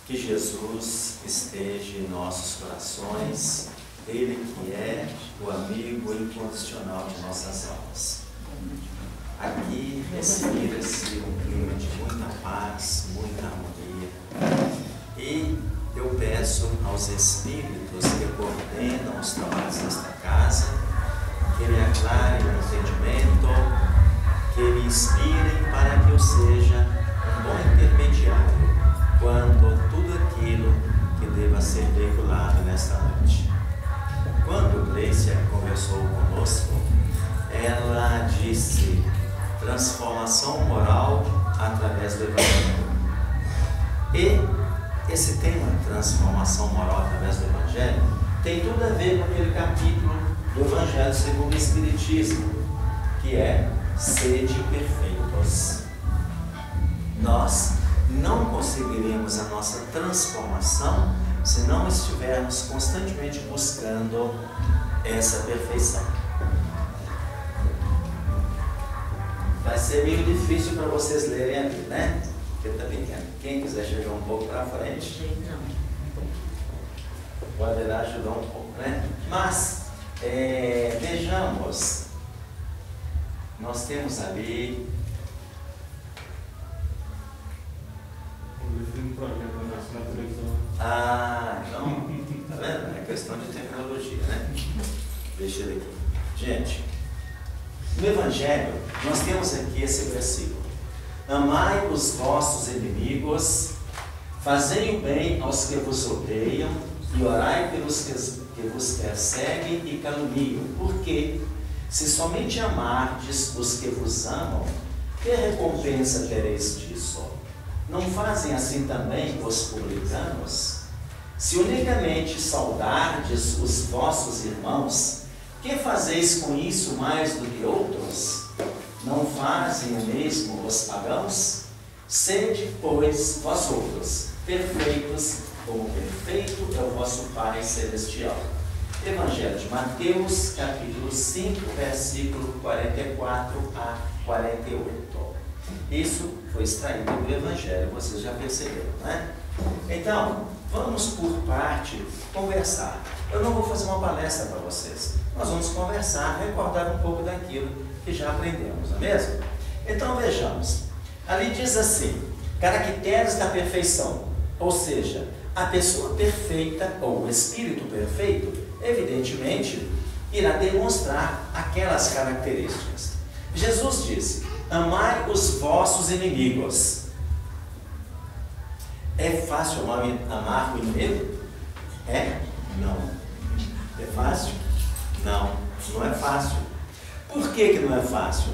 Que Jesus esteja em nossos corações, Ele que é o amigo incondicional de nossas almas. Aqui respira-se um clima de muita paz, muita harmonia. E eu peço aos Espíritos que coordenam os trabalhos desta casa, que me aclarem o entendimento, que me inspirem para que eu seja um bom intermediário quando tudo aquilo que deva ser veiculado nesta noite. Quando Gleicia conversou conosco, ela disse transformação moral através do Evangelho. E esse tema, transformação moral através do Evangelho, tem tudo a ver com aquele capítulo do Evangelho segundo o Espiritismo, que é sede perfeitos. Nós não conseguiremos a nossa transformação se não estivermos constantemente buscando essa perfeição. Vai ser meio difícil para vocês lerem aqui, né? Porque está pequeno. Quem quiser chegar um pouco para frente, poderá ajudar um pouco, né? Mas, vejamos, nós temos ali então, tá vendo? É questão de tecnologia, né? Deixa ele aqui. Gente, no Evangelho, nós temos aqui esse versículo: amai os vossos inimigos, fazei o bem aos que vos odeiam, e orai pelos que vos perseguem e caluniam. Porque, se somente amardes os que vos amam, que recompensa tereis disso? Não fazem assim também os publicanos? Se unicamente saudardes os vossos irmãos, que fazeis com isso mais do que outros? Não fazem o mesmo os pagãos? Sede, pois, vós outros, perfeitos, como perfeito é o vosso Pai Celestial. Evangelho de Mateus, capítulo 5, versículo 44 a 48. Isso foi extraído do Evangelho, vocês já perceberam, né? Então, vamos por parte conversar. Eu não vou fazer uma palestra para vocês. Nós vamos conversar, recordar um pouco daquilo que já aprendemos, não é mesmo? Então, vejamos. Ali diz assim: caracteres da perfeição. Ou seja, a pessoa perfeita, ou o espírito perfeito, evidentemente, irá demonstrar aquelas características. Jesus disse: amai os vossos inimigos. É fácil amar o inimigo? É? Não. É fácil? Não, não é fácil. Por que não é fácil?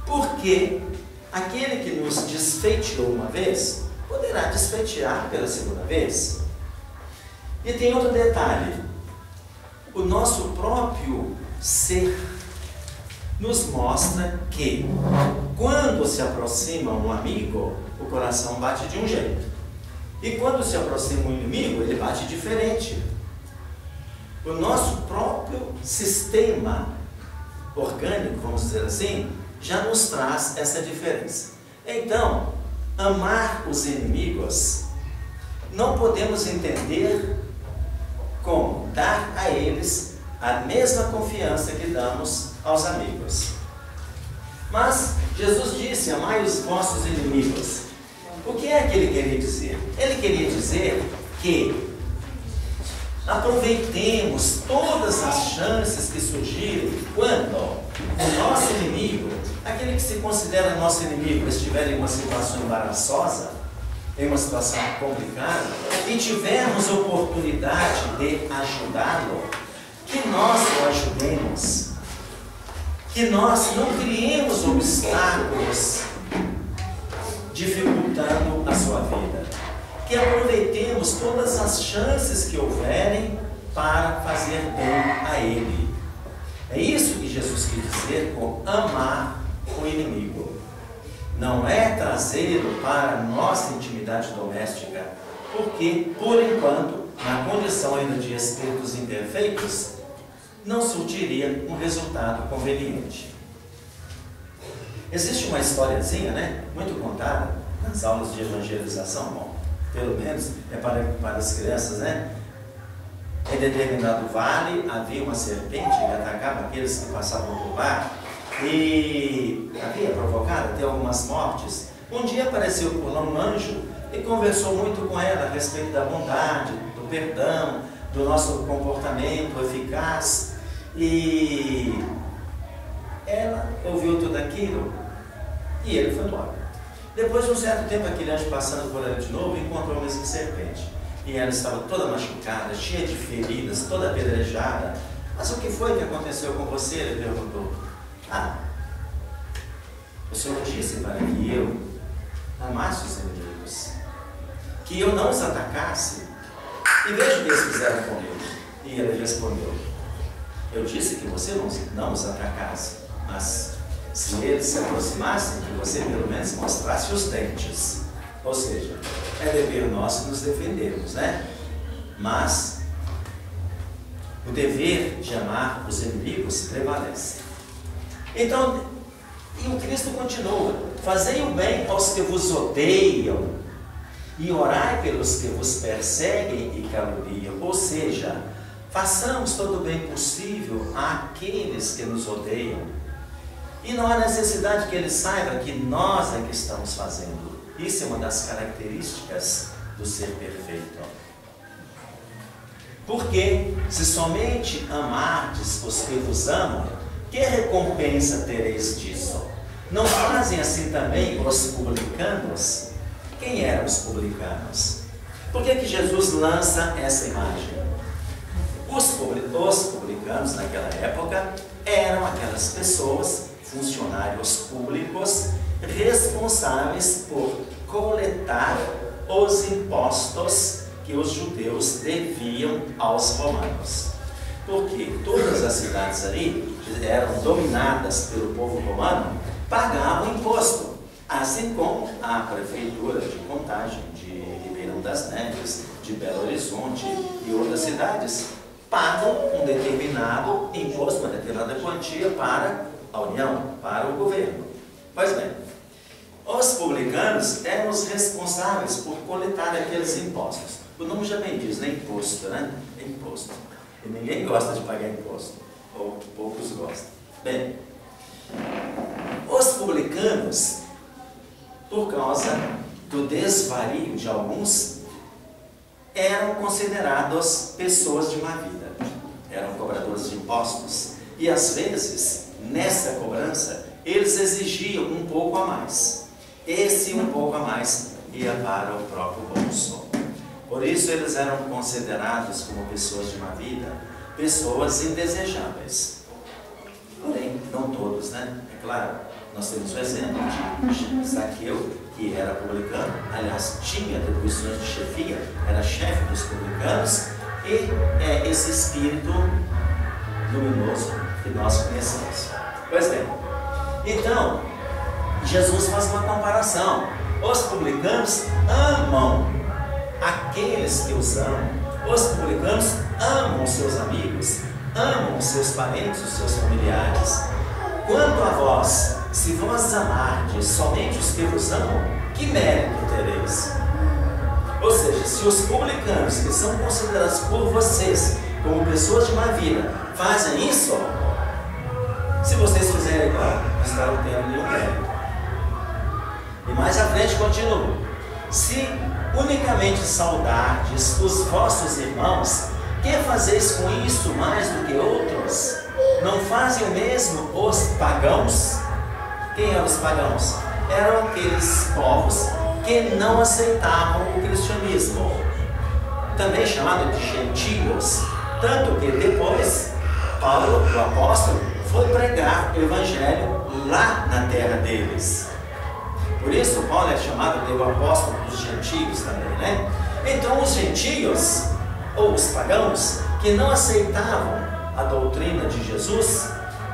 Porque aquele que nos desfeiteou uma vez, poderá desfeitear pela segunda vez. E tem outro detalhe: o nosso próprio ser nos mostra que, quando se aproxima um amigo, o coração bate de um jeito. E quando se aproxima um inimigo, ele bate diferente. O nosso próprio sistema orgânico, vamos dizer assim, já nos traz essa diferença. Então, amar os inimigos, não podemos entender como dar a eles a mesma confiança que damos aos amigos. Mas Jesus disse: amai os vossos inimigos. O que é que ele queria dizer? Ele queria dizer que aproveitemos todas as chances que surgirem quando o nosso inimigo, aquele que se considera nosso inimigo, estiver em uma situação embaraçosa, em uma situação complicada, e tivermos oportunidade de ajudá-lo, que nós o ajudemos, que nós não criemos obstáculos dificultando a sua vida, que aproveitemos todas as chances que houverem para fazer bem a ele. É isso que Jesus quis dizer com amar o inimigo. Não é trazê-lo para a nossa intimidade doméstica, porque, por enquanto, na condição ainda de espíritos imperfeitos, não surtiria um resultado conveniente. Existe uma historiazinha, né, muito contada nas aulas de evangelização. Bom, pelo menos é para as crianças, né? Em determinado vale havia uma serpente que atacava aqueles que passavam por lá e havia provocado até algumas mortes. Um dia apareceu por lá um anjo e conversou muito com ela a respeito da bondade, do perdão, do nosso comportamento eficaz. E ela ouviu tudo aquilo e ele foi embora. Depois de um certo tempo, aquele anjo passando por ela de novo, encontrou a mesma serpente. E ela estava toda machucada, cheia de feridas, toda apedrejada. Mas o que foi que aconteceu com você? Ele perguntou. O Senhor disse para que eu amasse os inimigos, que eu não os atacasse. E veja o que eles fizeram comigo. E ele respondeu: eu disse que você não os atacasse, mas se eles se aproximassem, que você pelo menos mostrasse os dentes. Ou seja, é dever nosso nos defendermos, né? Mas o dever de amar os inimigos prevalece. Então, e o Cristo continua: fazei o bem aos que vos odeiam e orai pelos que vos perseguem e caluniam. Ou seja, façamos todo o bem possível àqueles que nos odeiam. E não há necessidade que eles saibam que nós é que estamos fazendo. Isso é uma das características do ser perfeito. Porque se somente amardes os que vos amam, que recompensa tereis disso? Não fazem assim também os publicanos? Quem eram os publicanos? Por que Jesus lança essa imagem? Os publicanos naquela época eram aquelas pessoas, funcionários públicos, responsáveis por coletar os impostos que os judeus deviam aos romanos. Porque todas as cidades ali eram dominadas pelo povo romano, pagavam imposto, assim como a prefeitura de Contagem, de Ribeirão das Neves, de Belo Horizonte e outras cidades pagam um determinado imposto, uma determinada quantia para a União, para o governo. Pois bem, os publicanos eram os responsáveis por coletar aqueles impostos. O nome já bem diz, né? Imposto, né? É imposto. E ninguém gosta de pagar imposto, ou poucos gostam. Bem, os publicanos, por causa do desvario de alguns, eram considerados pessoas de má vida. Eram cobradores de impostos. E às vezes, nessa cobrança, eles exigiam um pouco a mais. Esse um pouco a mais ia para o próprio bolso. Por isso eles eram considerados como pessoas de má vida, pessoas indesejáveis. Porém, não todos, né? É claro, nós temos o exemplo de Zaqueu, que era publicano, aliás, tinha atribuições de chefia, era chefe dos publicanos, e é esse espírito luminoso que nós conhecemos. Pois bem, então, Jesus faz uma comparação. Os publicanos amam aqueles que os amam. Os publicanos amam os seus amigos, amam os seus parentes, os seus familiares. Quanto a vós, se vós amardes somente os que vos amam, que mérito tereis? Ou seja, se os publicanos, que são considerados por vocês como pessoas de má vida, fazem isso, se vocês fizerem igual, não estarão tendo nenhum mérito. E mais à frente continua: se unicamente saudardes os vossos irmãos, que fazeis com isso mais do que outros? Não fazem o mesmo os pagãos? Quem eram os pagãos? Eram aqueles povos que não aceitavam o cristianismo, também chamado de gentios. Tanto que depois Paulo, o apóstolo, foi pregar o evangelho lá na terra deles. Por isso Paulo é chamado de o apóstolo dos gentios também, né? Então os gentios, ou os pagãos, que não aceitavam a doutrina de Jesus,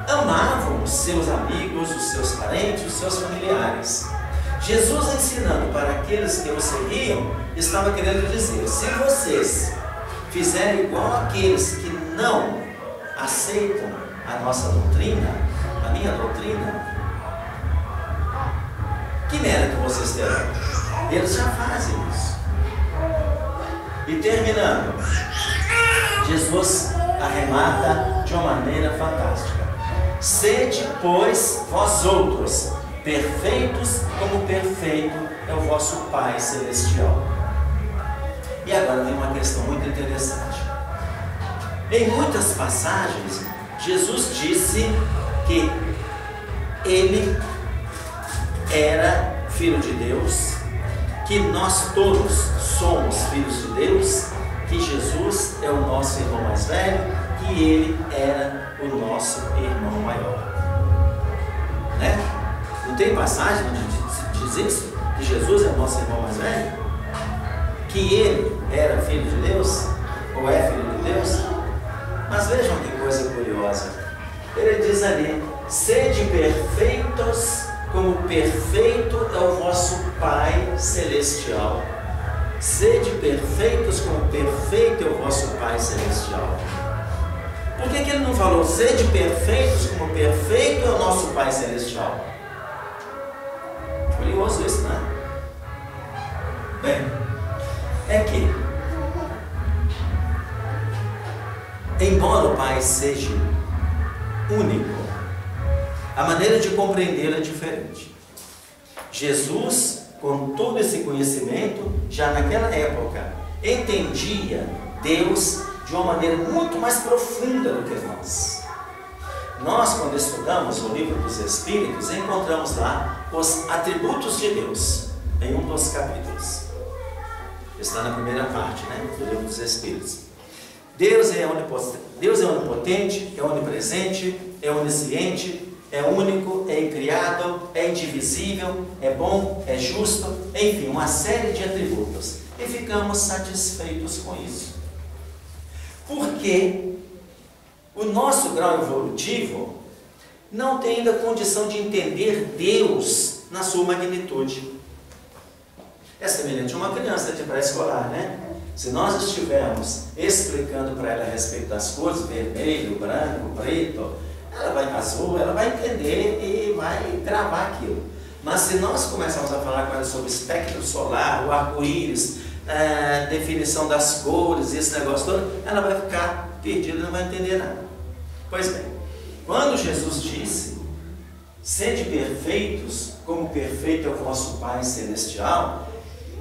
amavam os seus amigos, os seus parentes, os seus familiares. Jesus, ensinando para aqueles que o seguiam, estava querendo dizer: se vocês fizerem igual àqueles que não aceitam a nossa doutrina, a minha doutrina, que mérito vocês terão? Eles já fazem isso. E terminando, Jesus arremata de uma maneira fantástica: sede, pois, vós outros perfeitos, como perfeito é o vosso Pai Celestial. E agora vem uma questão muito interessante. Em muitas passagens, Jesus disse que Ele era Filho de Deus, que nós todos somos filhos de Deus, que Jesus é o nosso irmão mais velho, que Ele era o nosso irmão maior. Né? Não tem passagem onde diz isso? Que Jesus é o nosso irmão mais velho? Que Ele era Filho de Deus? Ou é Filho de Deus? Mas vejam que coisa curiosa. Ele diz ali: sede perfeitos, como perfeito é o vosso Pai Celestial. Sede perfeitos, como perfeito é o vosso Pai Celestial. Por que ele não falou sede perfeitos, como perfeito é o nosso Pai Celestial? Curioso isso, né? Bem, é que, embora o Pai seja único, a maneira de compreendê-lo é diferente. Jesus, com todo esse conhecimento, já naquela época, entendia Deus de uma maneira muito mais profunda do que nós. Nós, quando estudamos o livro dos Espíritos, encontramos lá os atributos de Deus, em um dos capítulos. Está na primeira parte, né, do livro dos Espíritos. Deus é onipotente, é onipresente, é onisciente, é único, é incriado, é indivisível, é bom, é justo, enfim, uma série de atributos. E ficamos satisfeitos com isso. Porque o nosso grau evolutivo não tem ainda condição de entender Deus na sua magnitude. É semelhante a uma criança de pré-escolar, né? Se nós estivermos explicando para ela a respeito das cores, vermelho, branco, preto, ela vai azul, ela vai entender e vai gravar aquilo. Mas se nós começarmos a falar com ela sobre o espectro solar, o arco-íris, definição das cores, esse negócio todo, ela vai ficar perdida, não vai entender nada. Pois bem, quando Jesus disse: sede perfeitos, como perfeito é o vosso Pai Celestial,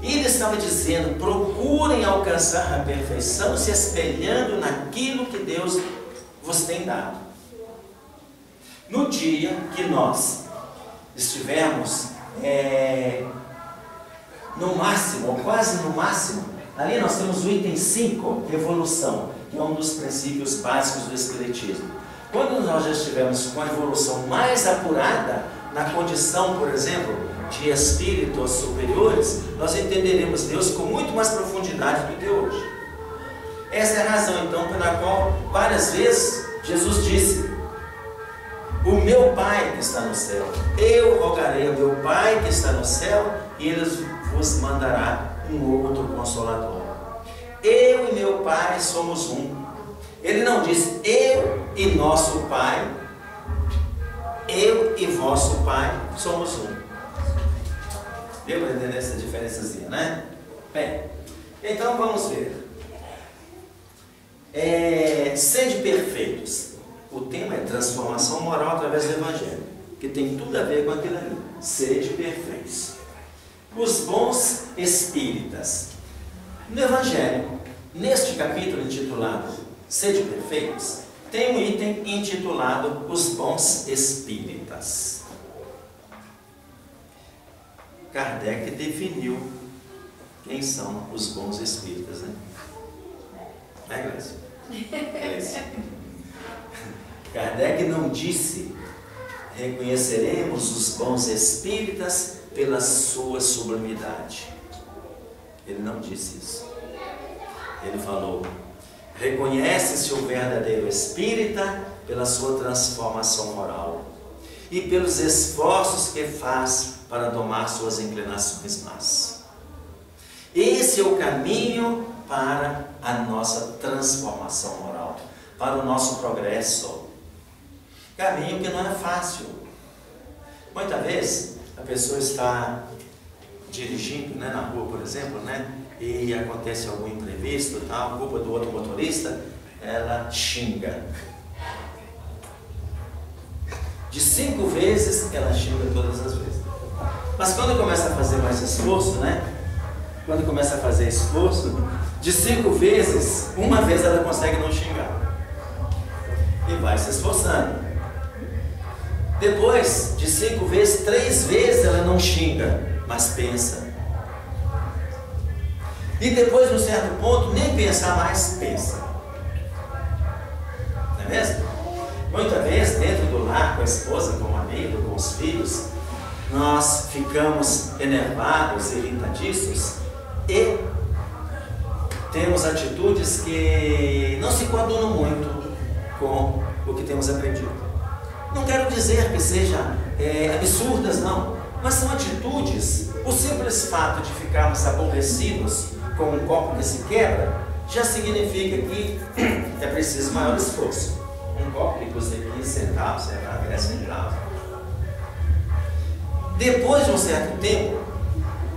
ele estava dizendo: procurem alcançar a perfeição se espelhando naquilo que Deus vos tem dado. No dia que nós estivermos no máximo, ou quase no máximo, ali nós temos o item 5, evolução, que é um dos princípios básicos do Espiritismo. Quando nós já estivermos com a evolução mais apurada, na condição, por exemplo, de espíritos superiores, nós entenderemos Deus com muito mais profundidade do que hoje. Essa é a razão, então, pela qual várias vezes Jesus disse: o meu Pai que está no céu, eu rogarei ao meu Pai que está no céu, e Ele vos mandará um outro Consolador. Eu e meu Pai somos um. Ele não disse eu e nosso Pai, eu e vosso Pai somos um. Deu para entender essa diferençazinha, né? Bem, então vamos ver. Sede perfeitos. O tema é transformação moral através do Evangelho, que tem tudo a ver com aquilo ali. Sede perfeitos. Os bons espíritas. No Evangelho, neste capítulo intitulado Sede perfeitos, tem um item intitulado Os bons espíritas. Kardec definiu quem são os bons espíritas, né? É, Gleice? Kardec não disse: reconheceremos os bons espíritas pela sua sublimidade. Ele não disse isso. Ele falou: reconhece-se o verdadeiro espírita pela sua transformação moral e pelos esforços que faz para domar suas inclinações más. Esse é o caminho para a nossa transformação moral, para o nosso progresso. Caminho que não é fácil. Muitas vezes a pessoa está dirigindo, né, na rua, por exemplo, né, e acontece algum imprevisto, tal, culpa do outro motorista, ela xinga. De 5 vezes, ela xinga todas as vezes. Mas quando começa a fazer mais esforço, né? Quando começa a fazer esforço, de 5 vezes, uma vez ela consegue não xingar. E vai se esforçando. Depois de 5 vezes, 3 vezes ela não xinga, mas pensa. E depois, num certo ponto, nem pensar mais, pensa. Não é mesmo? Muitas vezes, dentro do lar, com a esposa, com o marido, com os filhos, nós ficamos enervados, irritadiços e temos atitudes que não se coadunam muito com o que temos aprendido. Não quero dizer que sejam absurdas, não, mas são atitudes. O simples fato de ficarmos aborrecidos com um copo que se quebra já significa que é preciso maior esforço. Um copo que custa 15 centavos, você vai virar 100 graus. Depois de um certo tempo,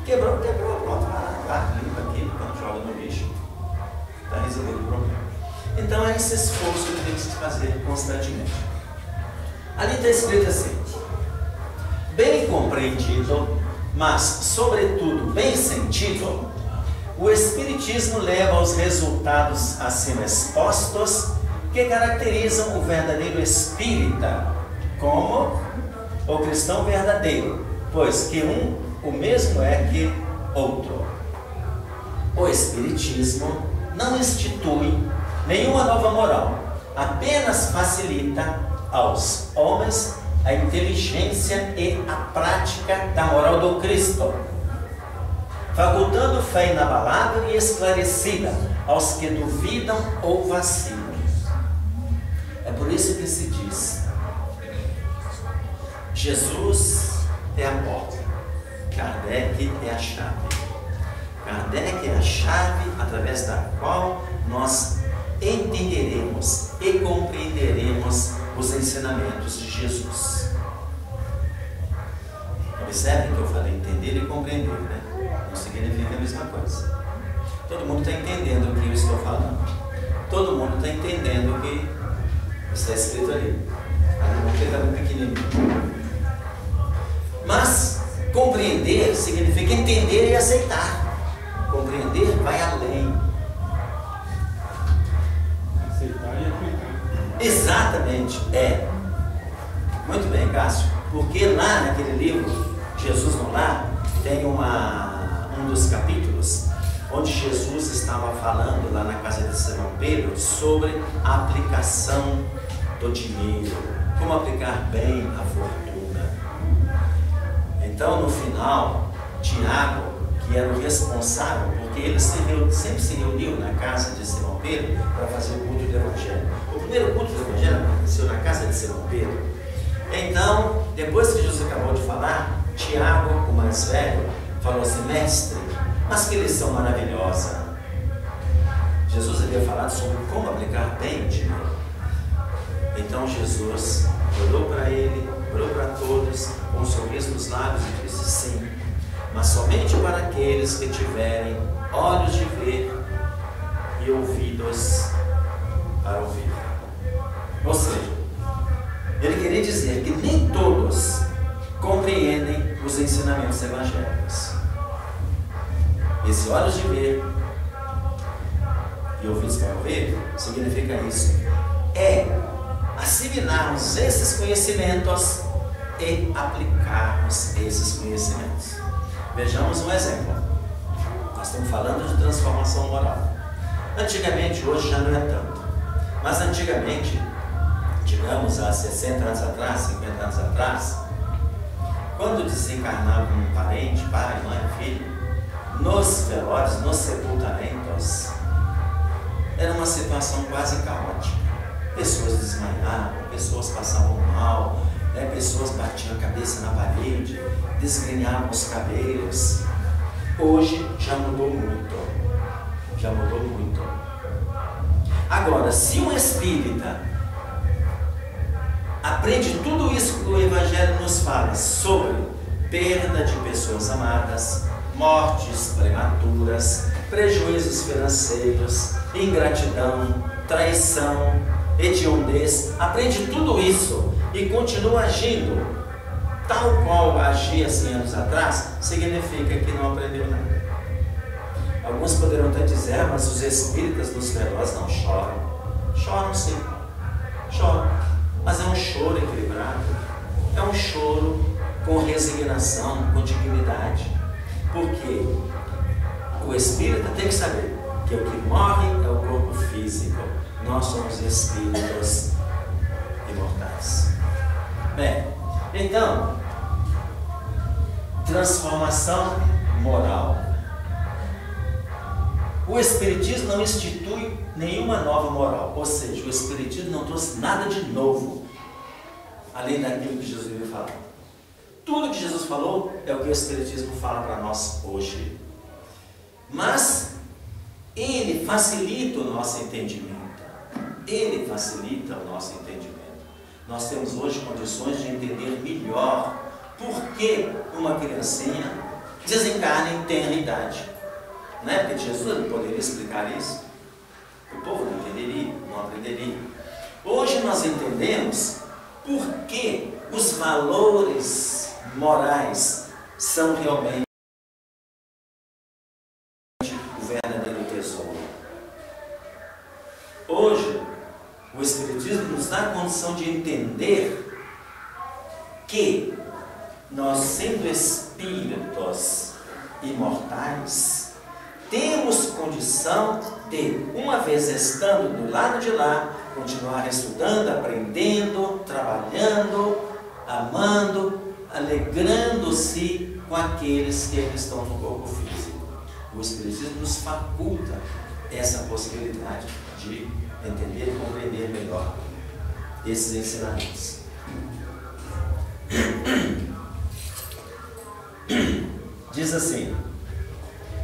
quebrou, pronto, limpa aqui, quando joga no lixo, está resolvido o problema. Então é esse esforço que temos que fazer constantemente. Ali está escrito assim: bem compreendido, mas sobretudo bem sentido, o Espiritismo leva aos resultados acima expostos que caracterizam o verdadeiro espírita como o cristão verdadeiro, pois que o mesmo é que outro. O Espiritismo não institui nenhuma nova moral, apenas facilita aos homens a inteligência e a prática da moral do Cristo, facultando fé inabalável e esclarecida aos que duvidam ou vacilam. É por isso que se diz: Jesus é a porta, Kardec é a chave. Kardec é a chave através da qual nós entenderemos e compreenderemos os ensinamentos de Jesus. Observem que eu falei entender e compreender, né? Não significa a mesma coisa. Todo mundo está entendendo o que eu estou falando. Todo mundo está entendendo o que está escrito ali. Vamos pegar um pequenininho. Mas compreender significa entender e aceitar. Compreender vai além. Aceitar e aplicar. Exatamente, é. Muito bem, Cássio. Porque lá naquele livro, Jesus no Lar, tem um dos capítulos onde Jesus estava falando lá na casa de Simão Pedro sobre a aplicação do dinheiro, como aplicar bem a fortuna. Então, no final, Tiago, que era o responsável, porque ele sempre se reuniu na casa de Simão Pedro para fazer o culto do Evangelho. O primeiro culto do Evangelho aconteceu na casa de Simão Pedro. Então, depois que Jesus acabou de falar, Tiago, o mais velho, falou assim: mestre, mas que lição maravilhosa. Jesus havia falado sobre como aplicar bem o dinheiro. Então Jesus olhou para ele, olhou para todos, com um sorriso nos lábios e disse: sim, mas somente para aqueles que tiverem olhos de ver e ouvidos para ouvir. Ou seja, ele queria dizer que nem todos compreendem os ensinamentos evangélicos. Esse olhos de ver e ouvidos para ouvir significa isso: é assimilarmos esses conhecimentos e aplicarmos esses conhecimentos. Vejamos um exemplo. Nós estamos falando de transformação moral. Antigamente, hoje já não é tanto, mas antigamente, digamos há 60 anos atrás, 50 anos atrás, quando desencarnava um parente, pai, mãe, filho, nos velórios, nos sepultamentos, era uma situação quase caótica. Pessoas desmaiavam, pessoas passavam mal, pessoas batiam a cabeça na parede, desgrenhavam os cabelos. Hoje já mudou muito. Já mudou muito. Agora, se um espírita aprende tudo isso que o Evangelho nos fala sobre perda de pessoas amadas, mortes prematuras, prejuízos financeiros, ingratidão, traição, hediondez. Aprende tudo isso e continua agindo tal qual agia 100 anos atrás, significa que não aprendeu nada. Alguns poderão até dizer, mas os espíritas dos velozes não choram. Choram sim, choram, mas é um choro equilibrado, é um choro com resignação, com dignidade, porque o espírita tem que saber que o que morre é o corpo físico, nós somos espíritos imortais. Bem, então, transformação moral. O Espiritismo não institui nenhuma nova moral, ou seja, o Espiritismo não trouxe nada de novo, além daquilo que Jesus veio falar. Tudo que Jesus falou é o que o Espiritismo fala para nós hoje. Mas ele facilita o nosso entendimento. Ele facilita o nosso entendimento. Nós temos hoje condições de entender melhor por que uma criancinha desencarna em tenra idade. Na época de Jesus não poderia explicar isso. O povo não entenderia, não aprenderia. Hoje nós entendemos por que os valores morais são realmente o verdadeiro tesouro. Hoje, o Espiritismo nos dá a condição de entender que nós, sendo espíritos imortais, temos condição de, uma vez estando do lado de lá, continuar estudando, aprendendo, trabalhando, amando, alegrando-se com aqueles que estão no corpo físico. O Espiritismo nos faculta essa possibilidade de entender e compreender melhor esses ensinamentos. Diz assim: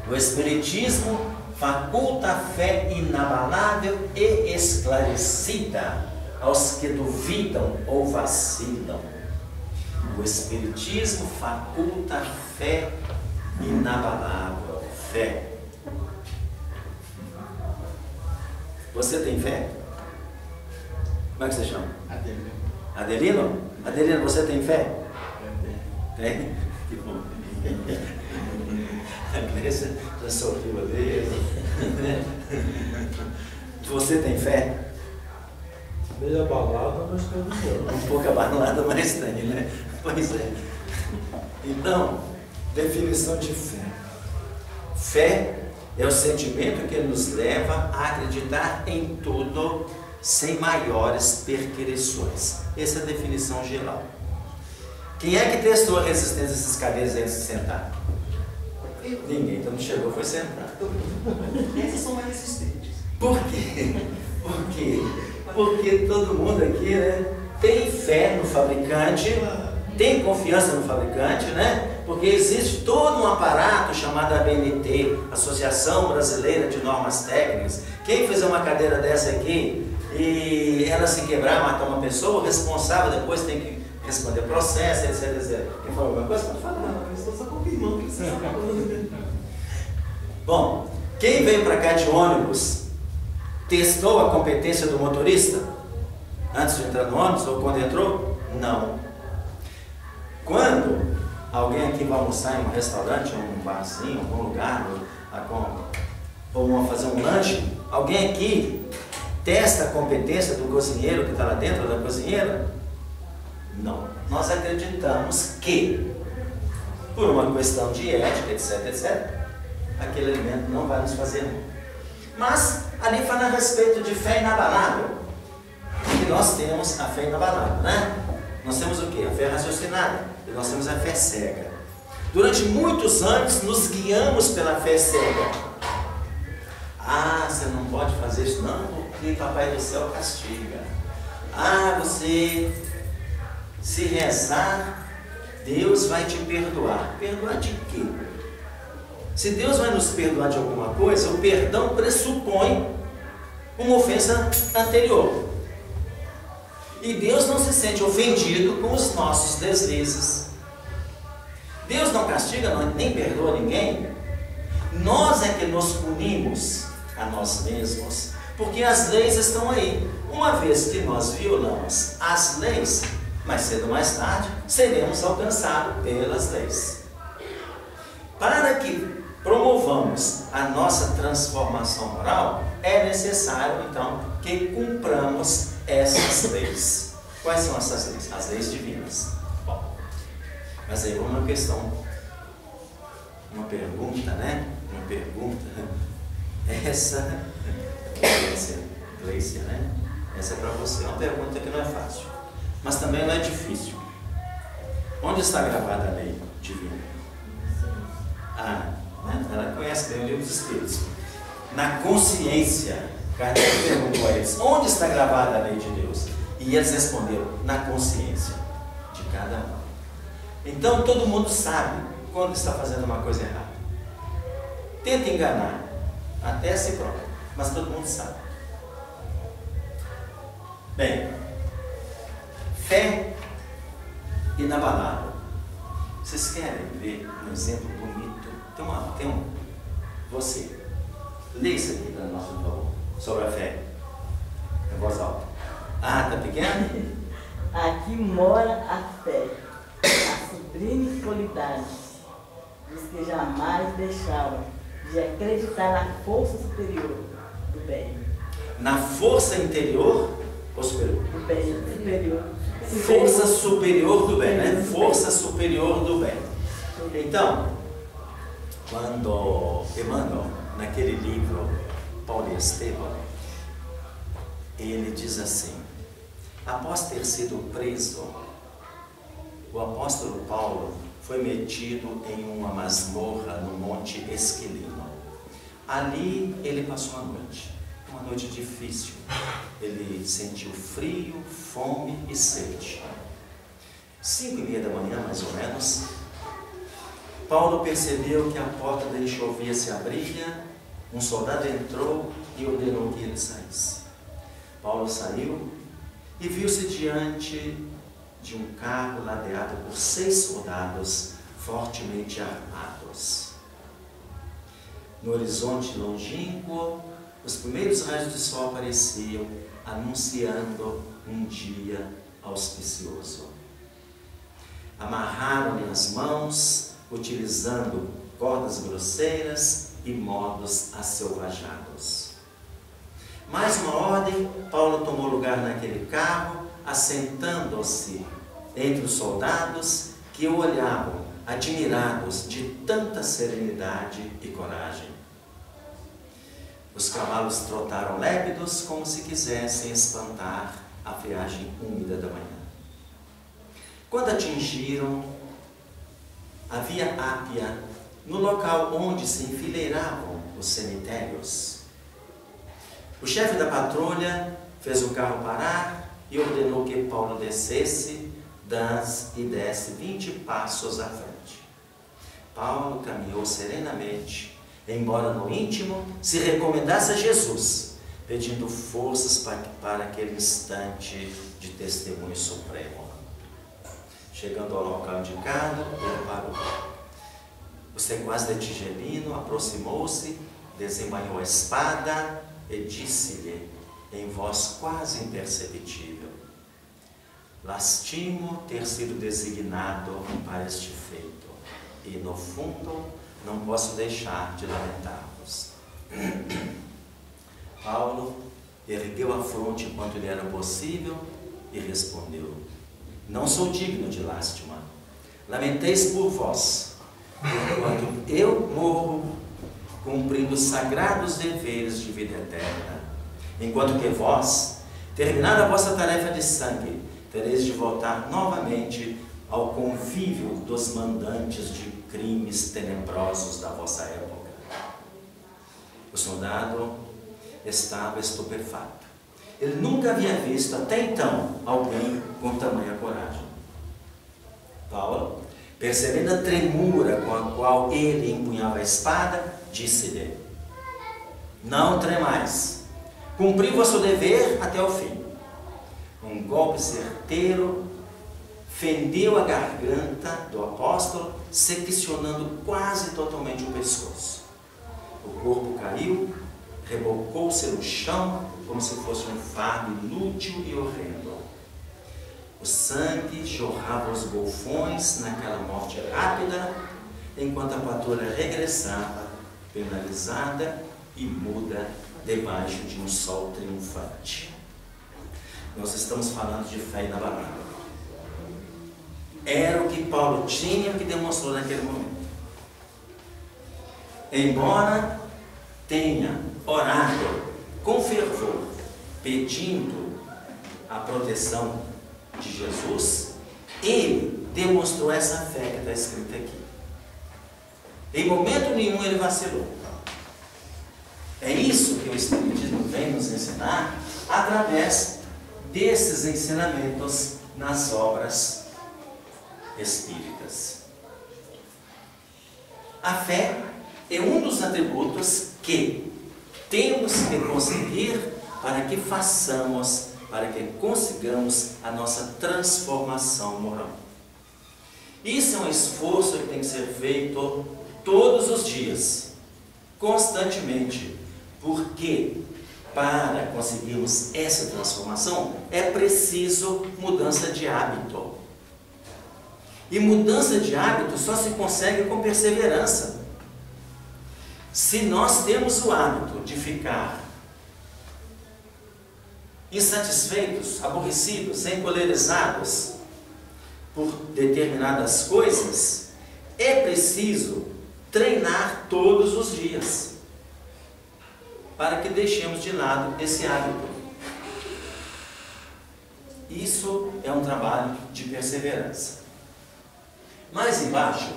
o Espiritismo faculta a fé inabalável e esclarecida aos que duvidam ou vacilam. O Espiritismo faculta a fé inabalável. Fé. Você tem fé? Como é que você chama? Adelino. Adelino? Adelino, você tem fé? Tem? Que bom. A Grécia já sorriu ali. Você tem fé? Meio abalado, mas tem Um pouco abalada, mas tem, né? Pois é. Então, definição de fé. Fé é o sentimento que nos leva a acreditar em tudo sem maiores perquirições. Essa é a definição geral. Quem é que testou a resistência desses cadeiras antes de sentar? Ninguém, então não chegou, foi sentar. Esses são mais resistentes. Por quê? Por quê? Porque todo mundo aqui, né, tem fé no fabricante, tem confiança no fabricante, né? Porque existe todo um aparato chamado ABNT, Associação Brasileira de Normas Técnicas. Quem fizer uma cadeira dessa aqui e ela se quebrar, matar uma pessoa, o responsável depois tem que responder processo, etc, etc. Quem falou alguma coisa? Pode falar. Não, eu estou só confirmando que você está falando. Bom, quem veio para cá de ônibus testou a competência do motorista antes de entrar no ônibus ou quando entrou? Não. Quando alguém aqui vai almoçar em um restaurante, um barzinho, algum lugar, ou fazer um lanche, alguém aqui testa a competência do cozinheiro que está lá dentro, da cozinheira? Não. Nós acreditamos que, por uma questão de ética, etc, etc, aquele alimento não vai nos fazer mal. Mas ali fala a respeito de fé inabalável. E nós temos a fé inabalável, né? Nós temos o quê? A fé raciocinada. E nós temos a fé cega. Durante muitos anos nos guiamos pela fé cega. Ah, você não pode fazer isso não, porque Papai do Céu castiga. Ah, você, se rezar, Deus vai te perdoar. Perdoar de quê? Se Deus vai nos perdoar de alguma coisa, o perdão pressupõe uma ofensa anterior. E Deus não se sente ofendido com os nossos deslizes. Deus não castiga, nem perdoa ninguém. Nós é que nos punimos a nós mesmos, porque as leis estão aí. Uma vez que nós violamos as leis, mais cedo ou mais tarde, seremos alcançados pelas leis. Para que promovamos a nossa transformação moral, é necessário, então, que cumpramos essas leis. Quais são essas leis? As leis divinas. Bom, mas aí uma questão, uma pergunta, né? Uma pergunta. Essa, Gleicia, né? Essa é para você. É uma pergunta que não é fácil, mas também não é difícil. Onde está gravada a lei divina? Ela conhece bem o livro dos Espíritos. Na consciência. Kardec perguntou a eles: onde está gravada a lei de Deus? E eles responderam: na consciência de cada um. Então todo mundo sabe quando está fazendo uma coisa errada. Tenta enganar até a si próprio, mas todo mundo sabe. Bem, fé inabalável. Vocês querem ver um exemplo bonito? Tem um. Você, lê isso aqui para nós, por favor, sobre a fé, em voz alta. Tá pequeno? Aqui mora a fé, a sublime qualidade dos que jamais deixaram de acreditar na força superior do bem. Na força interior ou superior? Do bem, superior. Força superior do bem, né? Força superior do bem. Então, quando Emmanuel, naquele livro Paulo e Estevão, ele diz assim: após ter sido preso, o apóstolo Paulo foi metido em uma masmorra no Monte Esquilino. Ali ele passou uma noite difícil. Ele sentiu frio, fome e sede. 5:30 da manhã, mais ou menos, Paulo percebeu que a porta da enxovia se abria, um soldado entrou e ordenou que ele saísse. Paulo saiu e viu-se diante de um carro ladeado por 6 soldados fortemente armados. No horizonte longínquo, os primeiros raios de sol apareciam, anunciando um dia auspicioso. Amarraram-lhe as mãos, utilizando cordas grosseiras e modos asselvajados. Mais uma ordem, Paulo tomou lugar naquele carro, assentando-se entre os soldados que o olhavam, admirados de tanta serenidade e coragem. Os cavalos trotaram lépidos, como se quisessem espantar a friagem úmida da manhã. Quando atingiram a Via Ápia, no local onde se enfileiravam os cemitérios, o chefe da patrulha fez o carro parar e ordenou que Paulo descesse e desse 20 passos à frente. Paulo caminhou serenamente, embora no íntimo se recomendasse a Jesus, pedindo forças para aquele instante de testemunho supremo. Chegando ao local indicado, ele parou. O sequaz de Tigelino aproximou-se, desembainhou a espada e disse-lhe, em voz quase imperceptível: lastimo ter sido designado para este feito, e no fundo não posso deixar de lamentar-vos. Paulo ergueu a fronte enquanto lhe era possível e respondeu: não sou digno de lástima. Lamenteis por vós, enquanto eu morro cumprindo os sagrados deveres de vida eterna, enquanto que vós, terminada a vossa tarefa de sangue, tereis de voltar novamente ao convívio dos mandantes de crimes tenebrosos da vossa época. O soldado estava estupefato. Ele nunca havia visto até então alguém com tamanha coragem. Paulo, percebendo a tremura com a qual ele empunhava a espada, disse-lhe: não tremais, cumpri vosso dever até o fim. Um golpe certeiro fendeu a garganta do apóstolo, seccionando quase totalmente o pescoço. O corpo caiu, rebocou-se no chão, como se fosse um fardo inútil e horrendo. O sangue jorrava aos golfões naquela morte rápida, enquanto a patrulha regressava, penalizada e muda, debaixo de um sol triunfante. Nós estamos falando de fé inabalável. Era o que Paulo tinha que demonstrou naquele momento. Embora tenha orado com fervor, pedindo a proteção de Jesus, ele demonstrou essa fé que está escrita aqui. Em momento nenhum ele vacilou. É isso que o Espiritismo vem nos ensinar através desses ensinamentos nas obras espíritas. A fé é um dos atributos que temos que conseguir para que façamos, para que consigamos a nossa transformação moral. Isso é um esforço que tem que ser feito todos os dias, constantemente, porque para conseguirmos essa transformação é preciso mudança de hábito. E mudança de hábito só se consegue com perseverança. Se nós temos o hábito de ficar insatisfeitos, aborrecidos, encolerizados por determinadas coisas, é preciso treinar todos os dias para que deixemos de lado esse hábito. Isso é um trabalho de perseverança. Mais embaixo,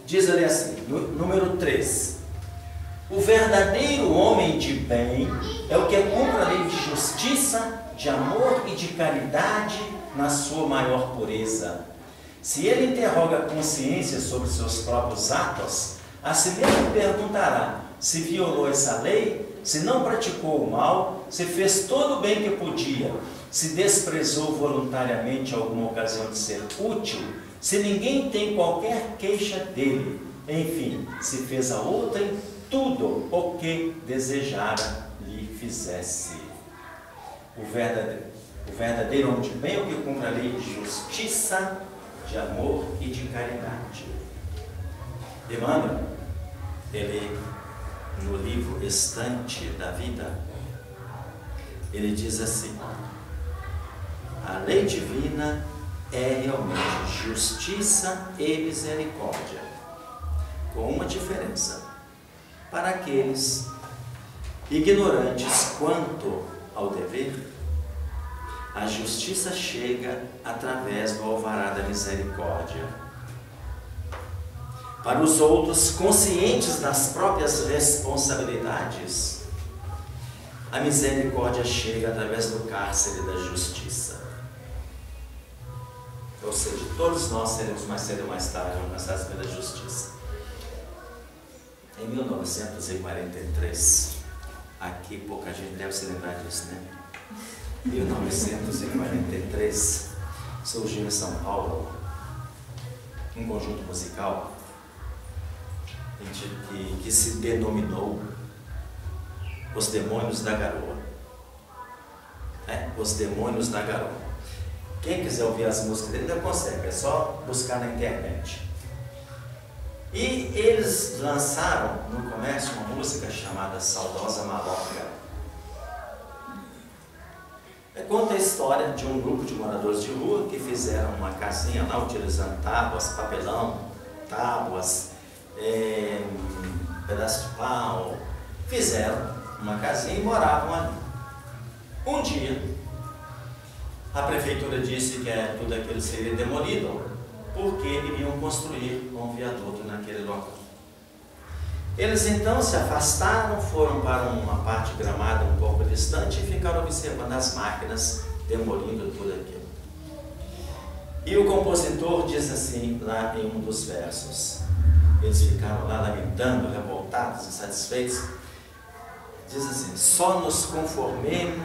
diz ali assim, no número 3. O verdadeiro homem de bem é o que cumpre a lei de justiça, de amor e de caridade na sua maior pureza. Se ele interroga a consciência sobre seus próprios atos, a si mesmo perguntará se violou essa lei, se não praticou o mal, se fez todo o bem que podia, se desprezou voluntariamente alguma ocasião de ser útil, se ninguém tem qualquer queixa dele, enfim, se fez a outrem tudo o que desejara lhe fizesse. O verdadeiro homem de bem é o que cumpre a lei de justiça, de amor e de caridade. Emmanuel, ele, no livro Estante da Vida, ele diz assim: a lei divina é realmente justiça e misericórdia, com uma diferença: para aqueles ignorantes quanto ao dever, a justiça chega através do alvará da misericórdia. Para os outros conscientes das próprias responsabilidades, a misericórdia chega através do cárcere da justiça. Ou seja, todos nós seremos mais cedo ou mais tarde alcançados pela justiça. Em 1943, aqui pouca gente deve se lembrar disso, né? Em 1943, surgiu em São Paulo um conjunto musical que se denominou Os Demônios da Garoa. Os Demônios da Garoa. Quem quiser ouvir as músicas dele ainda consegue, é só buscar na internet. E eles lançaram no comércio uma música chamada Saudosa Maloca. Conta a história de um grupo de moradores de rua que fizeram uma casinha lá utilizando tábuas, papelão, tábuas, pedaço de pau. Fizeram uma casinha e moravam ali. Um dia, a prefeitura disse que tudo aquilo seria demolido, porque iriam construir um viaduto naquele local. Eles então se afastaram, foram para uma parte gramada um pouco distante e ficaram observando as máquinas demolindo tudo aquilo. E o compositor diz assim, lá em um dos versos, eles ficaram lá lamentando, revoltados, insatisfeitos, diz assim: só nos conformemos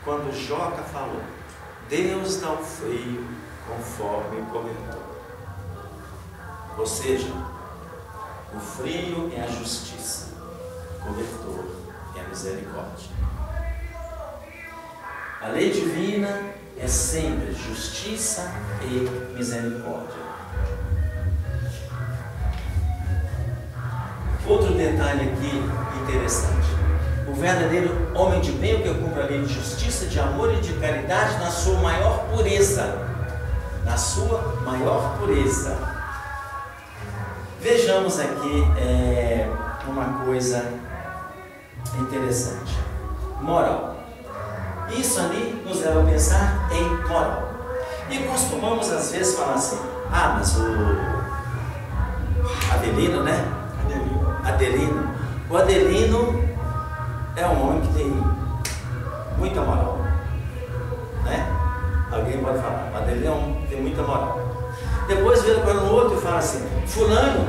quando Joca falou, Deus dá o frio conforme o cobertor. Ou seja, o frio é a justiça, o cobertor é a misericórdia. A lei divina é sempre justiça e misericórdia. Outro detalhe aqui interessante. O verdadeiro homem de bem é o que cumpre a lei de justiça, de amor e de caridade na sua maior pureza. Na sua maior pureza. Vejamos aqui uma coisa interessante. Moral. Isso ali nos leva a pensar em moral. E costumamos às vezes falar assim, mas o Adelino, né? Adelino. O Adelino é um homem que tem muita moral, né? Alguém pode falar, o Adelino tem muita moral. Depois vira para o outro e fala assim, fulano,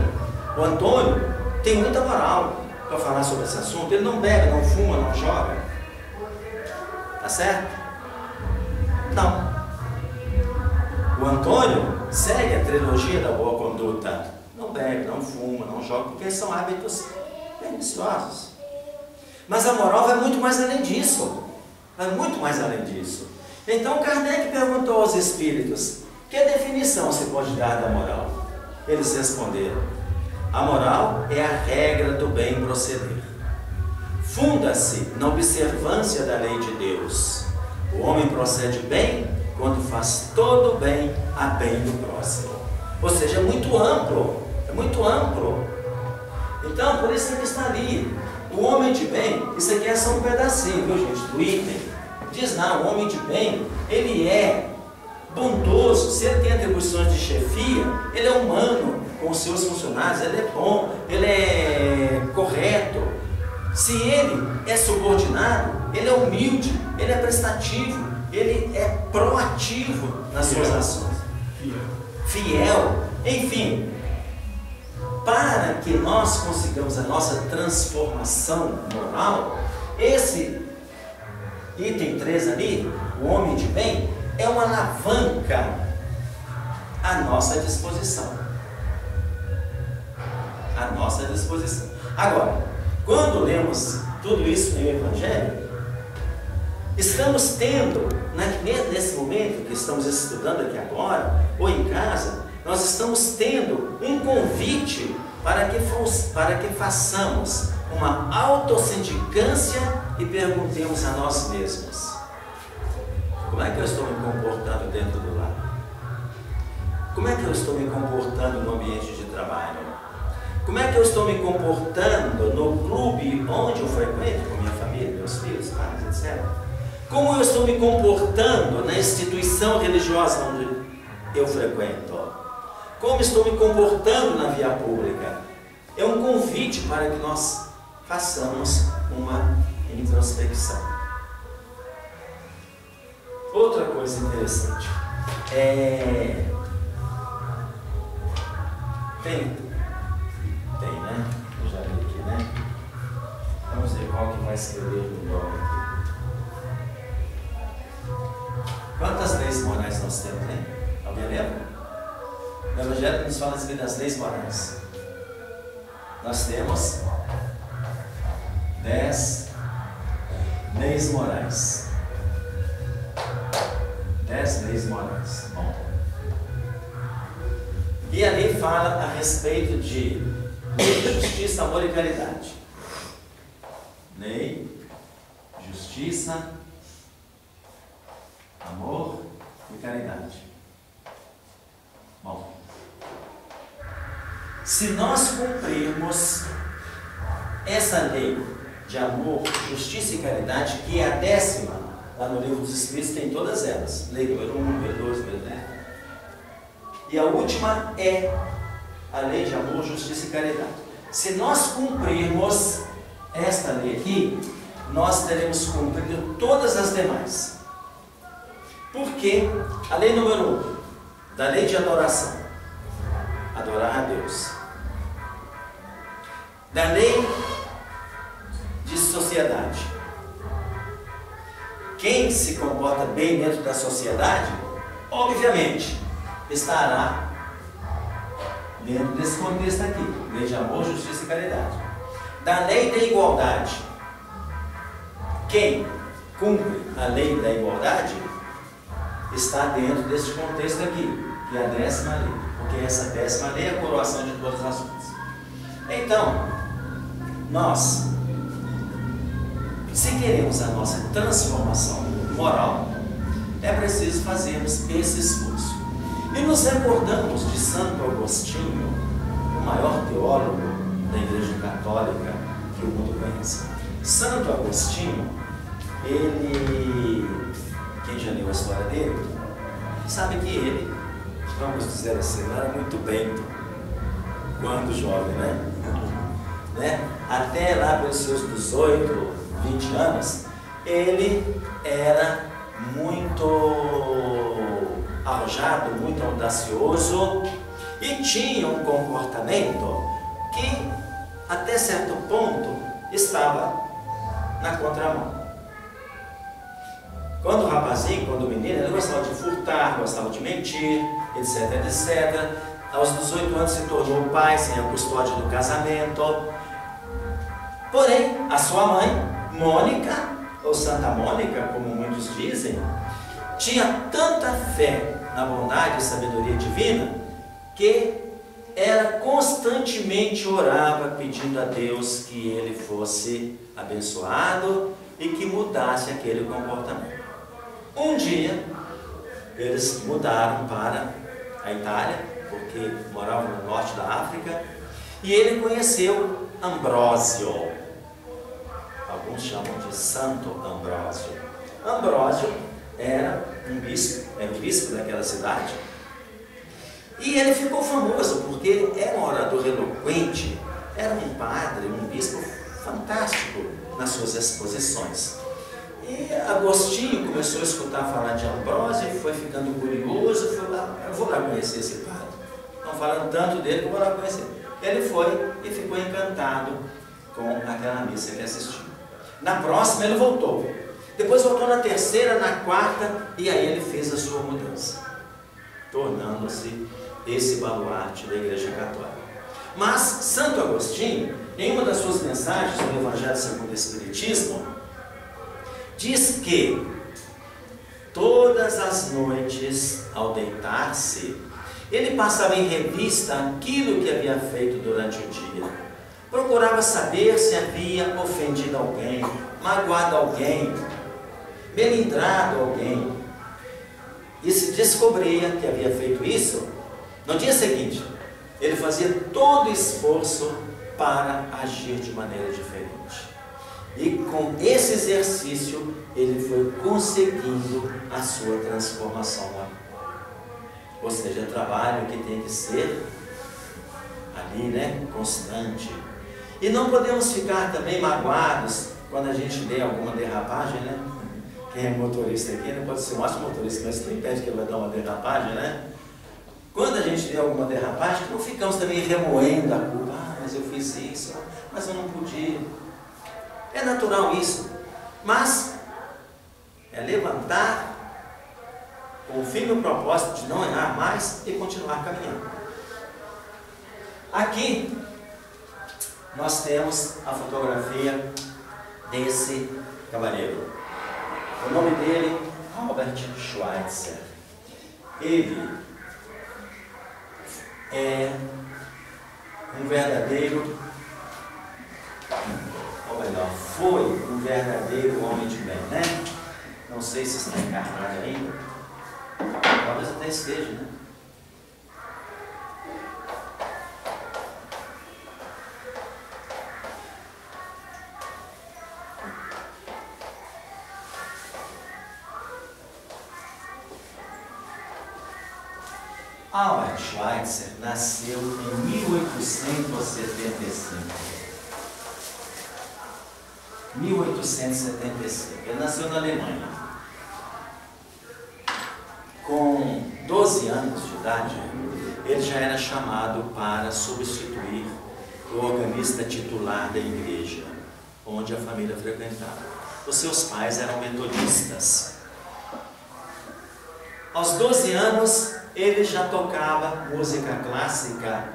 o Antônio, tem muita moral para falar sobre esse assunto. Ele não bebe, não fuma, não joga. Tá certo? Não. O Antônio segue a trilogia da boa conduta. Não bebe, não fuma, não joga, porque são hábitos perniciosos. Mas a moral vai muito mais além disso. Vai muito mais além disso. Então Kardec perguntou aos espíritos, que definição se pode dar da moral? Eles responderam, a moral é a regra do bem proceder. Funda-se na observância da lei de Deus. O homem procede bem quando faz todo o bem a bem do próximo. Ou seja, é muito amplo. É muito amplo. Então, por isso que está ali. O homem de bem, isso aqui é só um pedacinho, viu gente, do item. Diz lá, o homem de bem, ele é bondoso. Se ele tem atribuições de chefia, ele é humano com os seus funcionários, ele é bom, ele é correto. Se ele é subordinado, ele é humilde, ele é prestativo, ele é proativo nas suas ações. Fiel. Enfim, para que nós consigamos a nossa transformação moral, esse item 3 ali, o homem de bem, é uma alavanca à nossa disposição. À nossa disposição. Agora, quando lemos tudo isso no Evangelho, estamos tendo, nesse momento que estamos estudando aqui agora, ou em casa, nós estamos tendo um convite para que façamos uma autosindicância e perguntemos a nós mesmos: como é que eu estou me comportando dentro do lar? Como é que eu estou me comportando no ambiente de trabalho? Como é que eu estou me comportando no clube onde eu frequento com minha família, meus filhos, pais, etc. Como eu estou me comportando na instituição religiosa onde eu frequento? Como estou me comportando na via pública? É um convite para que nós façamos uma introspecção. Outra coisa interessante tem, né? Eu já vi aqui, né? Vamos ver qual que vai escrever no blog aqui. Quantas leis morais nós temos, né? Alguém lembra? O Evangelho nos fala assim das leis morais. Nós temos 10 leis morais. 10 leis morais. Bom. E ali fala a respeito de lei, justiça, amor e caridade. Lei, justiça, amor e caridade. Bom, se nós cumprirmos essa lei de amor, justiça e caridade, que é a 10ª, lá no Livro dos Espíritos tem todas elas, lei número 1, número 2, número 3, e a última é a lei de amor, justiça e caridade. Se nós cumprirmos esta lei aqui, nós teremos cumprido todas as demais. Porque a lei número 1, da lei de adoração, adorar a Deus. Da lei de sociedade, quem se comporta bem dentro da sociedade, obviamente, estará dentro desse contexto aqui, lei de amor, justiça e caridade. Da lei da igualdade, quem cumpre a lei da igualdade está dentro deste contexto aqui, que é a 10ª lei, porque essa 10ª lei é a coroação de todas as coisas. Então, nós, se queremos a nossa transformação moral, é preciso fazermos esse esforço. E nos recordamos de Santo Agostinho, o maior teólogo da Igreja Católica que o mundo conhece. Santo Agostinho, quem já leu a história dele, sabe que ele, vamos dizer assim, não era muito bento quando jovem, né? Até lá pelos seus 18, 20 anos, ele era muito arrojado, muito audacioso e tinha um comportamento que, até certo ponto, estava na contramão. Quando o rapazinho, quando o menino, ele gostava de furtar, gostava de mentir, etc, etc. Aos 18 anos se tornou pai, sem a custódia do casamento. Porém, a sua mãe, Mônica, ou Santa Mônica, como muitos dizem, tinha tanta fé na bondade e sabedoria divina que ela constantemente orava pedindo a Deus que ele fosse abençoado e que mudasse aquele comportamento. Um dia, eles mudaram para a Itália, porque moravam no norte da África, e ele conheceu Ambrósio. Alguns chamam de Santo Ambrósio. Ambrósio era um bispo, era o bispo daquela cidade, e ele ficou famoso porque era um orador eloquente, era um padre, um bispo fantástico nas suas exposições. E Agostinho começou a escutar falar de Ambrósio, foi ficando curioso, eu vou lá conhecer esse padre. Estão falando tanto dele que eu vou lá conhecer. Ele foi e ficou encantado com aquela missa que assistiu. Na próxima ele voltou. Depois voltou na terceira, na quarta, e aí ele fez a sua mudança, tornando-se esse baluarte da Igreja Católica. Mas Santo Agostinho, em uma das suas mensagens no Evangelho segundo o Espiritismo, diz que todas as noites, ao deitar-se, ele passava em revista aquilo que havia feito durante o dia. Procurava saber se havia ofendido alguém, magoado alguém, melindrado alguém. E se descobria que havia feito isso, no dia seguinte, ele fazia todo o esforço para agir de maneira diferente. E com esse exercício, ele foi conseguindo a sua transformação moral. Ou seja, é trabalho que tem que ser ali, constante. E não podemos ficar também magoados quando a gente lê alguma derrapagem, Quem é motorista aqui, pode ser um ótimo motorista, mas isso não impede que ele vai dar uma derrapagem, Quando a gente lê alguma derrapagem, não ficamos também remoendo a culpa. Mas eu fiz isso, mas eu não podia. É natural isso, mas é levantar com o firme propósito de não errar mais e continuar caminhando. Aqui nós temos a fotografia desse cavalheiro. O nome dele, Albert Schweitzer. Ele é um verdadeiro, ou melhor, foi um verdadeiro homem de bem, Não sei se está encarnado ainda, talvez até esteja, Albert Schweitzer nasceu em 1875. 1875. Ele nasceu na Alemanha. Com 12 anos de idade, ele já era chamado para substituir o organista titular da igreja, onde a família frequentava. Os seus pais eram metodistas. Aos 12 anos, ele já tocava música clássica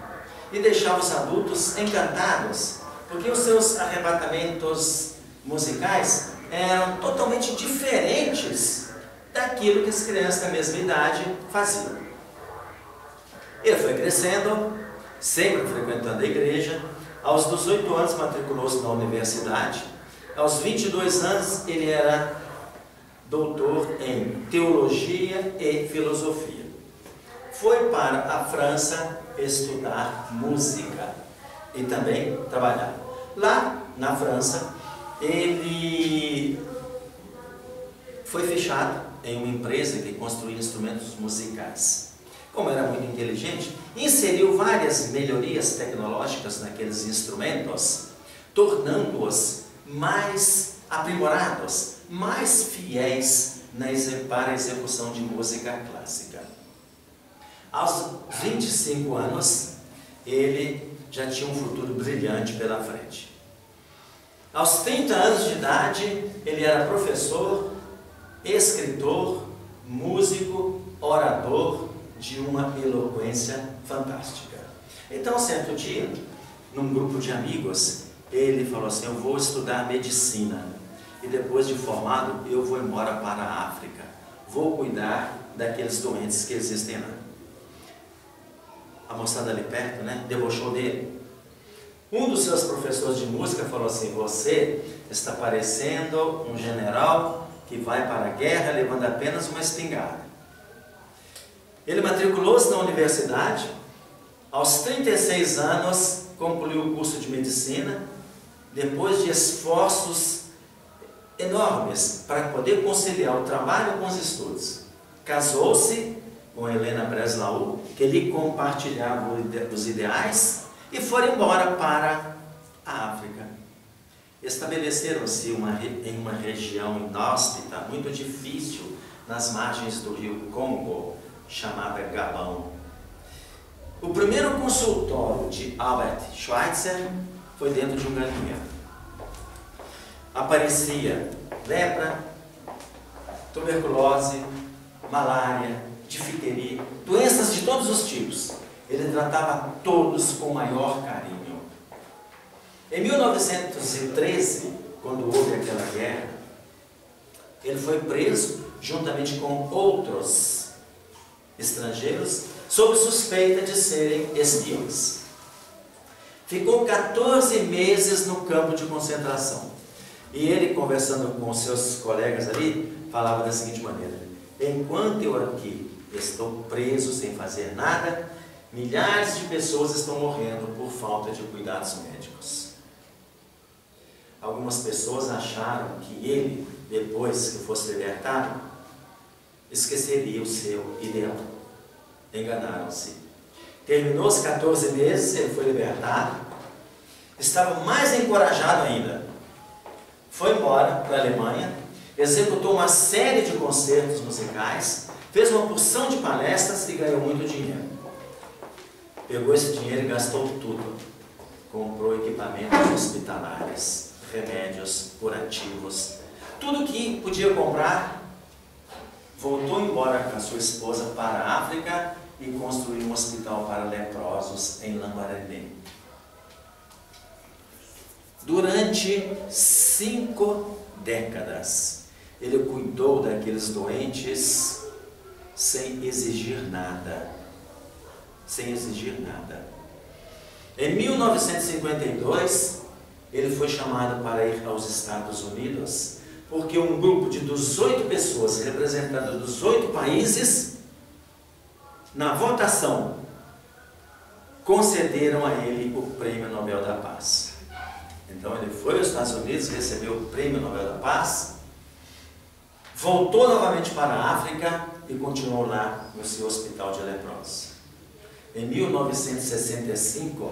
e deixava os adultos encantados, porque os seus arrebatamentos musicais eram totalmente diferentes daquilo que as crianças da mesma idade faziam. Ele foi crescendo, sempre frequentando a igreja. Aos 18 anos matriculou-se na universidade. Aos 22 anos ele era doutor em teologia e filosofia. Foi para a França estudar música e também trabalhar. Lá na França, ele foi fechado em uma empresa que construía instrumentos musicais. Como era muito inteligente, inseriu várias melhorias tecnológicas naqueles instrumentos, tornando-os mais aprimorados, mais fiéis para a execução de música clássica. Aos 25 anos, ele já tinha um futuro brilhante pela frente. Aos 30 anos de idade, ele era professor, escritor, músico, orador, de uma eloquência fantástica. Então, certo dia, num grupo de amigos, ele falou assim: eu vou estudar medicina e depois de formado eu vou embora para a África, vou cuidar daqueles doentes que existem lá. A moçada ali perto, né, debochou dele. Um dos seus professores de música falou assim: você está parecendo um general que vai para a guerra levando apenas uma espingarda. Ele matriculou-se na universidade, aos 36 anos concluiu o curso de medicina, depois de esforços enormes para poder conciliar o trabalho com os estudos. Casou-se com Helena Breslau, que lhe compartilhava os ideais, e foram embora para a África. Estabeleceram-se em uma região inóspita, muito difícil, nas margens do rio Congo, chamada Gabão. O primeiro consultório de Albert Schweitzer foi dentro de um galinheiro. Aparecia lepra, tuberculose, malária, difteria, doenças de todos os tipos. Ele tratava todos com o maior carinho. Em 1913, quando houve aquela guerra, ele foi preso juntamente com outros estrangeiros, sob suspeita de serem espiões. Ficou 14 meses no campo de concentração. E ele, conversando com seus colegas ali, falava da seguinte maneira: enquanto eu aqui estou preso sem fazer nada, milhares de pessoas estão morrendo por falta de cuidados médicos. Algumas pessoas acharam que ele, depois que fosse libertado, esqueceria o seu ideal. Enganaram-se. Terminou os 14 meses, ele foi libertado, estava mais encorajado ainda. Foi embora para a Alemanha, executou uma série de concertos musicais, fez uma porção de palestras e ganhou muito dinheiro. Pegou esse dinheiro e gastou tudo. Comprou equipamentos hospitalares, remédios, curativos, tudo que podia comprar. Voltou embora com a sua esposa para a África e construiu um hospital para leprosos em Lambaréné. Durante 5 décadas, ele cuidou daqueles doentes sem exigir nada. Sem exigir nada. Em 1952, ele foi chamado para ir aos Estados Unidos, porque um grupo de 18 pessoas, representando 18 países, na votação, concederam a ele o Prêmio Nobel da Paz. Então ele foi aos Estados Unidos, recebeu o Prêmio Nobel da Paz, voltou novamente para a África e continuou lá no seu hospital de leprosos. Em 1965,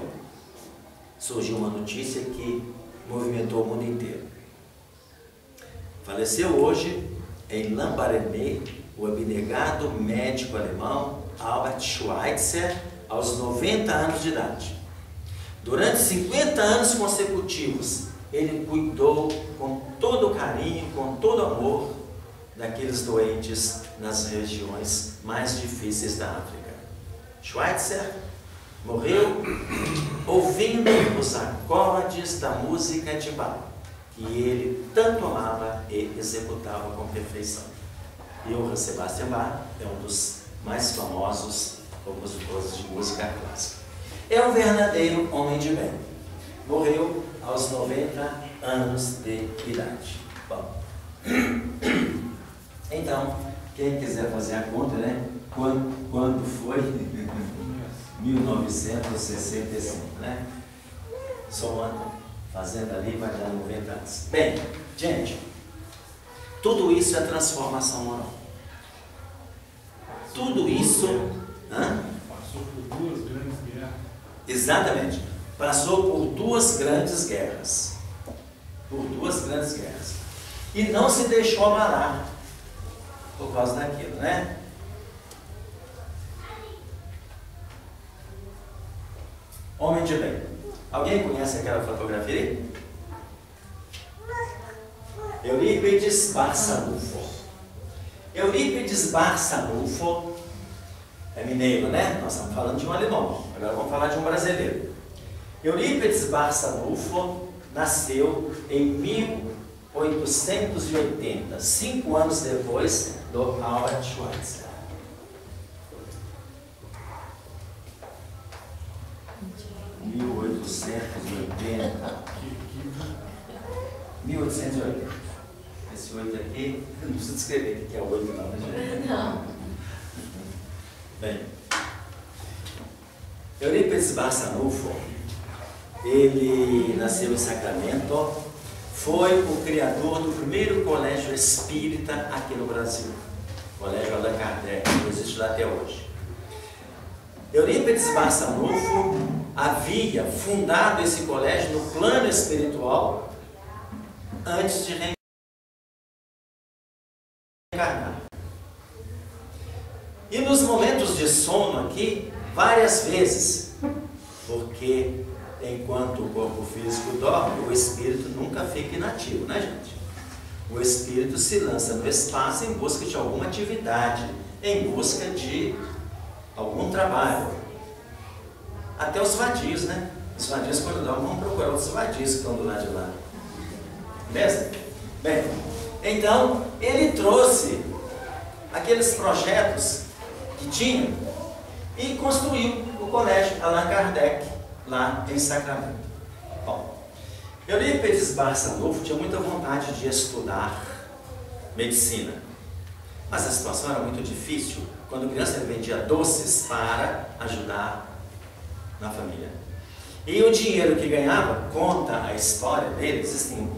surgiu uma notícia que movimentou o mundo inteiro. Faleceu hoje, em Lambaréné, o abnegado médico alemão Albert Schweitzer, aos 90 anos de idade. Durante 50 anos consecutivos, ele cuidou com todo carinho, com todo amor, daqueles doentes nas regiões mais difíceis da África. Schweitzer morreu ouvindo os acordes da música de Bach, que ele tanto amava e executava com perfeição. E Johann Sebastian Bach é um dos mais famosos compositores de música clássica. É um verdadeiro homem de bem. Morreu aos 90 anos de idade. Bom, então, quem quiser fazer a conta, né? Quando foi? 1965, né? Somando, fazendo ali, vai dar 90 anos. Bem, gente, tudo isso é transformação moral. Tudo isso... Passou por 2 grandes guerras. Exatamente. Passou por 2 grandes guerras. Por 2 grandes guerras. E não se deixou abalar por causa daquilo, né? Homem de bem. Alguém conhece aquela fotografia? Eurípides Barçanufo. Eurípides Barçanufo é mineiro, né? Nós estamos falando de um alemão. Agora vamos falar de um brasileiro. Eurípides Barçanufo nasceu em 1880, 5 anos depois do Albert Schweitzer. 1880. Esse 8 aqui, não precisa escrever que é o 8 não, né, gente? Não. Bem, Eurípides Barçanufo, ele nasceu em Sacramento, foi o criador do primeiro colégio espírita aqui no Brasil, o Colégio Allan Kardec, que existe lá até hoje. Eurípides Barçanufo havia fundado esse colégio no plano espiritual antes de reencarnar. E nos momentos de sono aqui, várias vezes, porque enquanto o corpo físico dorme, o espírito nunca fica inativo, né, gente? O espírito se lança no espaço em busca de alguma atividade, em busca de algum trabalho. Até os vadios, né? Os vadios, quando dormem, vão procurar os vadios que estão do lado de lá. Beleza? Bem, então, ele trouxe aqueles projetos que tinha e construiu o colégio Allan Kardec, lá em Sacramento. Bom, Eurípides Barçanufo tinha muita vontade de estudar medicina, mas a situação era muito difícil. Quando criança, ele vendia doces para ajudar na família. E o dinheiro que ganhava, conta a história dele, existem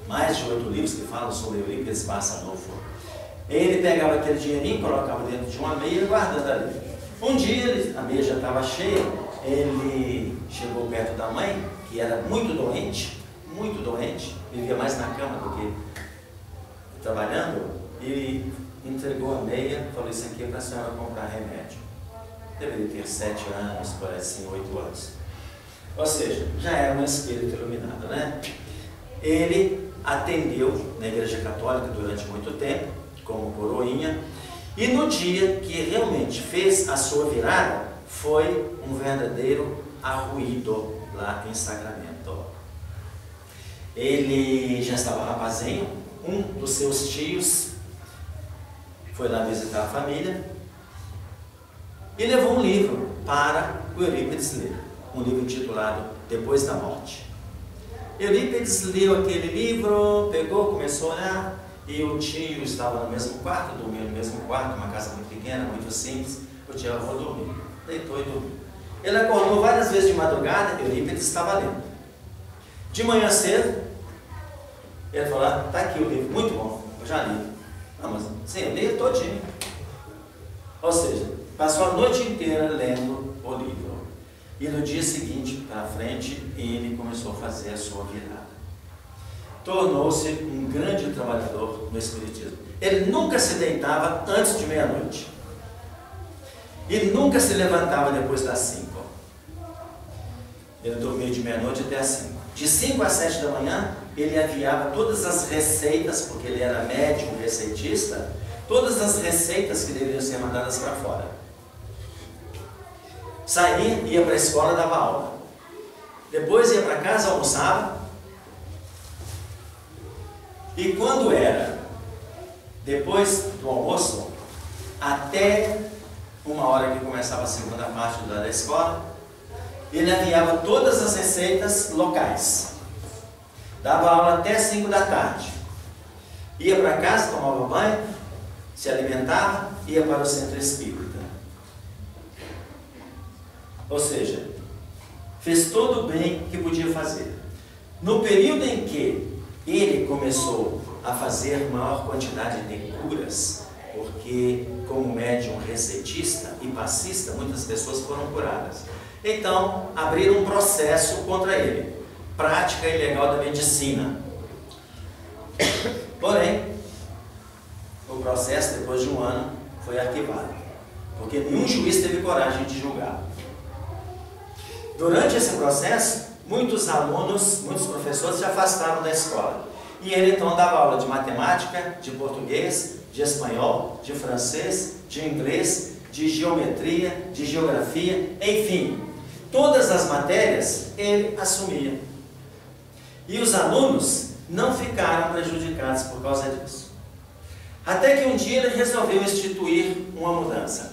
mais de 8 livros que falam sobre Eurípides Barçanufo. Ele pegava aquele dinheirinho, colocava dentro de uma meia e guardava ali. Um dia, a meia já estava cheia, ele chegou perto da mãe, que era muito doente, vivia mais na cama do que trabalhando, e entregou a meia, falou: isso aqui é para a senhora comprar remédio. Deveria ter 7 anos, parece 8 anos. Ou seja, já era um espírito iluminado, né? Ele atendeu na Igreja Católica durante muito tempo, como coroinha, e no dia que realmente fez a sua virada, foi um verdadeiro arruído lá em Sacramento. Ele já estava rapazinho, um dos seus tios foi lá visitar a família e levou um livro para o Eurípides ler, um livro intitulado Depois da Morte. Eurípides leu aquele livro, pegou, começou a olhar, e o tio estava no mesmo quarto, dormia no mesmo quarto, uma casa muito pequena, muito simples. O tio: eu vou dormir. Deitou e dormiu. Ele acordou várias vezes de madrugada, Eurípides estava lendo. De manhã cedo, ele falou: está aqui o livro, muito bom, eu já li. Não, mas sim, eu li todinho. Ou seja, passou a noite inteira lendo o livro. E no dia seguinte, para frente, ele começou a fazer a sua virada. Tornou-se um grande trabalhador no Espiritismo. Ele nunca se deitava antes de meia-noite. E nunca se levantava depois das 5. Ele dormia de meia-noite até as 5. De 5 às 7 da manhã, ele aviava todas as receitas, porque ele era médium receitista, todas as receitas que deveriam ser mandadas para fora. Saía, ia para a escola, dava aula. Depois ia para casa, almoçava. E quando era depois do almoço, até 1h que começava a segunda parte da escola, ele aviava todas as receitas locais. Dava aula até 5 da tarde. Ia para casa, tomava banho, se alimentava, ia para o centro espírita. Ou seja, fez todo o bem que podia fazer. No período em que ele começou a fazer maior quantidade de curas, porque como médium recetista e passista, muitas pessoas foram curadas. Então, abriram um processo contra ele, prática ilegal da medicina. Porém, o processo, depois de 1 ano, foi arquivado, porque nenhum juiz teve coragem de julgar. Durante esse processo, muitos alunos, muitos professores se afastaram da escola. E ele então dava aula de matemática, de português, de espanhol, de francês, de inglês, de geometria, de geografia, enfim, todas as matérias ele assumia. E os alunos não ficaram prejudicados por causa disso. Até que um dia ele resolveu instituir uma mudança.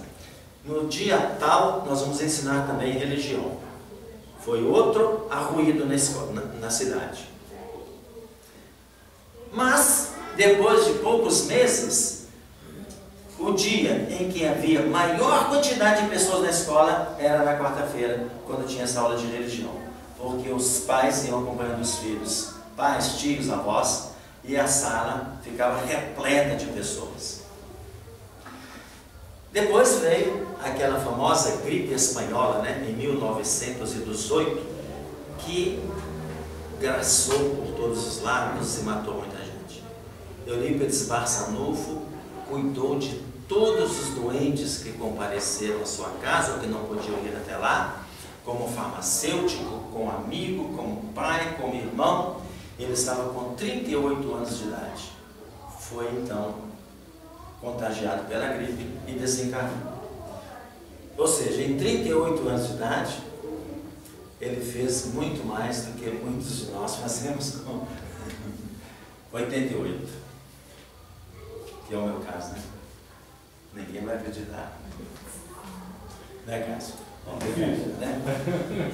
No dia tal, nós vamos ensinar também religião. Foi outro arruído na cidade. Mas, depois de poucos meses, o dia em que havia maior quantidade de pessoas na escola era na quarta-feira, quando tinha essa aula de religião. Porque os pais iam acompanhando os filhos, pais, tios, avós, e a sala ficava repleta de pessoas. Depois veio aquela famosa gripe espanhola, né, em 1918, que graçou por todos os lados e matou muita gente. Eurípides Barçanufo cuidou de todos os doentes que compareceram à sua casa, ou que não podiam ir até lá, como farmacêutico, como amigo, como pai, como irmão. Ele estava com 38 anos de idade. Foi então contagiado pela gripe e desencarnou. Ou seja, em 38 anos de idade, ele fez muito mais do que muitos de nós fazemos com 88, que é o meu caso, né? Ninguém vai acreditar. Né, Cássio? Né?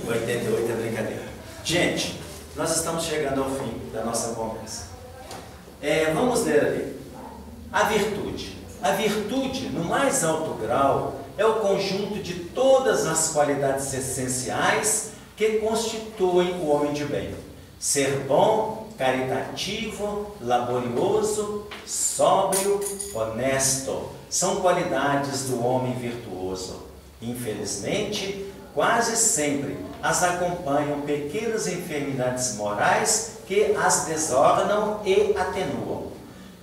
88 é brincadeira. Gente, nós estamos chegando ao fim da nossa conversa. Vamos ler ali. A virtude. A virtude, no mais alto grau, é o conjunto de todas as qualidades essenciais que constituem o homem de bem. Ser bom, caritativo, laborioso, sóbrio, honesto, são qualidades do homem virtuoso. Infelizmente, quase sempre as acompanham pequenas enfermidades morais que as desornam e atenuam.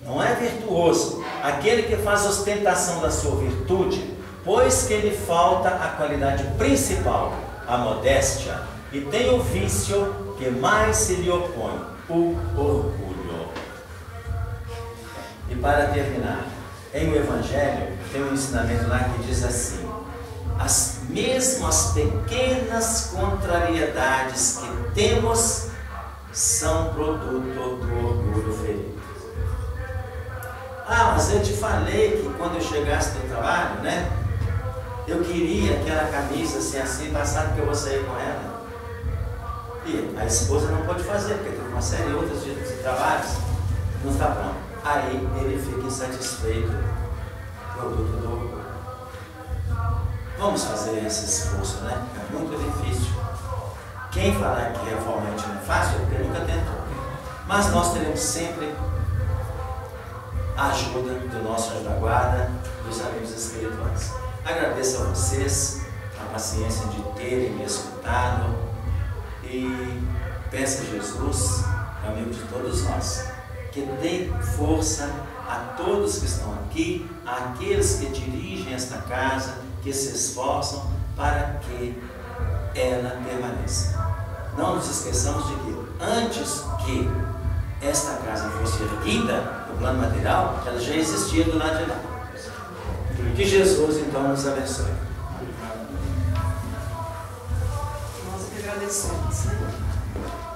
Não é virtuoso aquele que faz ostentação da sua virtude, pois que lhe falta a qualidade principal, a modéstia, e tem o vício que mais se lhe opõe, o orgulho. E para terminar, em o Evangelho tem um ensinamento lá que diz assim: mesmo as pequenas contrariedades que temos são produto do orgulho ferido. Mas eu te falei que quando eu chegasse no trabalho, né, eu queria aquela camisa assim, passado porque eu vou sair com ela. E a esposa não pode fazer, porque tem uma série de outros de trabalhos, não está pronto. Aí ele fica insatisfeito, produto do orgulho. Vamos fazer esse esforço, né? É muito difícil. Quem falar que reforma íntima é fácil, é porque nunca tentou. Mas nós teremos sempre a ajuda do nosso anjo da guarda, dos amigos espirituais. Agradeço a vocês a paciência de terem me escutado e peço a Jesus, amigo de todos nós, que dê força a todos que estão aqui, àqueles que dirigem esta casa, que se esforçam para que ela permaneça. Não nos esqueçamos de que antes que esta casa fosse erguida no plano material, ela já existia do lado de lá. Que Jesus então nos abençoe. agradecemos, né?